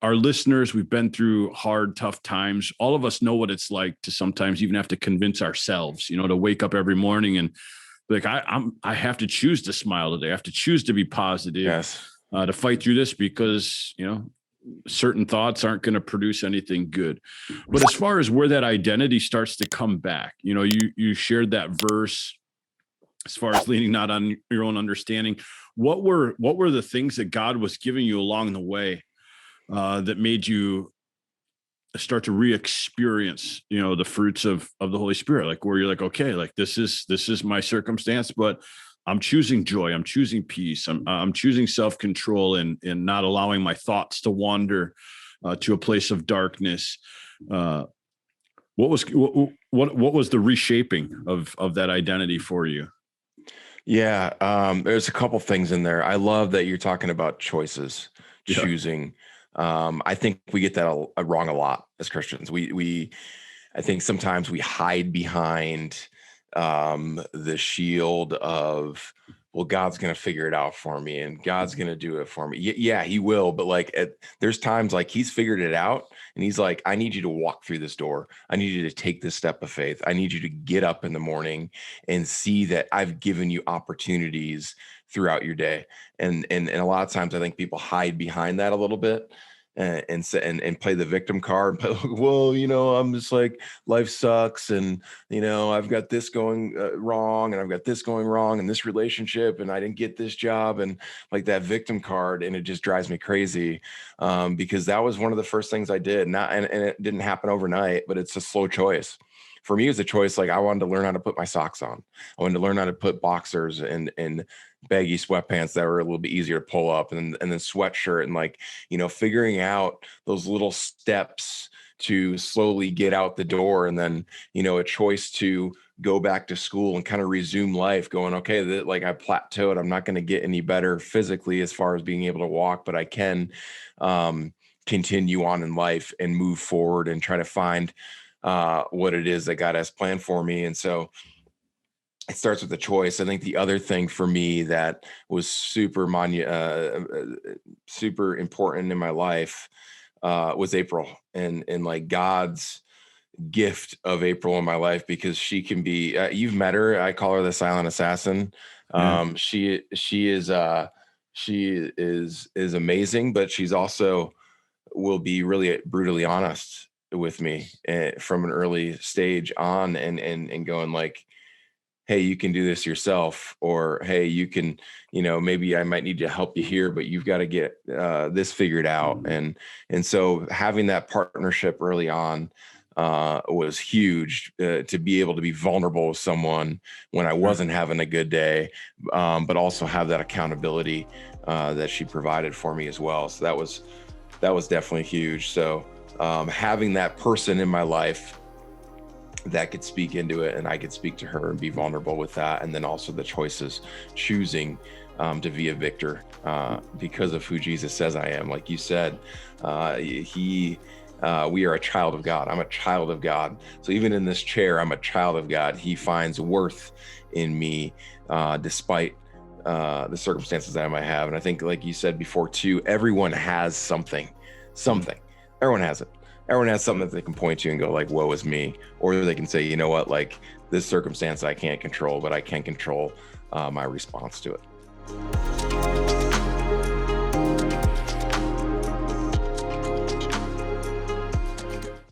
our listeners, we've been through hard, tough times. All of us know what it's like to sometimes even have to convince ourselves, to wake up every morning and be like, I have to choose to smile today. I have to choose to be positive, Yes. To fight through this because, certain thoughts aren't going to produce anything good. But as far as where that identity starts to come back, you shared that verse as far as leaning not on your own understanding. What were the things that God was giving you along the way that made you start to re-experience, the fruits of the Holy Spirit, like where you're like, okay, like this is my circumstance, but I'm choosing joy. I'm choosing peace. I'm choosing self-control and not allowing my thoughts to wander to a place of darkness. What was the reshaping of that identity for you? Yeah. There's a couple things in there. I love that you're talking about choices, choosing. I think we get that wrong a lot as Christians. I think sometimes we hide behind the shield of, well, God's going to figure it out for me and God's going to do it for me. Yeah, he will. But there's times like he's figured it out and he's like, I need you to walk through this door. I need you to take this step of faith. I need you to get up in the morning and see that I've given you opportunities throughout your day. And a lot of times I think people hide behind that a little bit. And play the victim card. Well, I'm just like, life sucks, and I've got this going wrong, and I've got this going wrong, in this relationship, and I didn't get this job, and like that victim card, and it just drives me crazy because that was one of the first things I did. And it didn't happen overnight, but it's a slow choice. For me, it was a choice. Like I wanted to learn how to put my socks on. I wanted to learn how to put boxers and baggy sweatpants that were a little bit easier to pull up, and then sweatshirt, and figuring out those little steps to slowly get out the door. And then, a choice to go back to school and kind of resume life, going, okay, I plateaued. I'm not going to get any better physically as far as being able to walk, but I can continue on in life and move forward and try to find what it is that God has planned for me. And so it starts with a choice. I think the other thing for me that was super important in my life was April and like God's gift of April in my life, because she can be, you've met her. I call her the silent assassin. She is amazing, but she's also will be really brutally honest with me from an early stage on and going like, hey, you can do this yourself, or, hey, you can, maybe I might need to help you here, but you've got to get this figured out. And so having that partnership early on was huge to be able to be vulnerable with someone when I wasn't having a good day, but also have that accountability that she provided for me as well. So that was definitely huge. So having that person in my life that could speak into it and I could speak to her and be vulnerable with that. And then also the choices, choosing to be a victor because of who Jesus says I am. Like you said, we are a child of God. I'm a child of God. So even in this chair, I'm a child of God. He finds worth in me despite the circumstances that I might have. And I think, like you said before too, everyone has something. Everyone has it. Everyone has something that they can point to and go like, woe is me. Or they can say, you know what, like this circumstance I can't control, but I can control my response to it.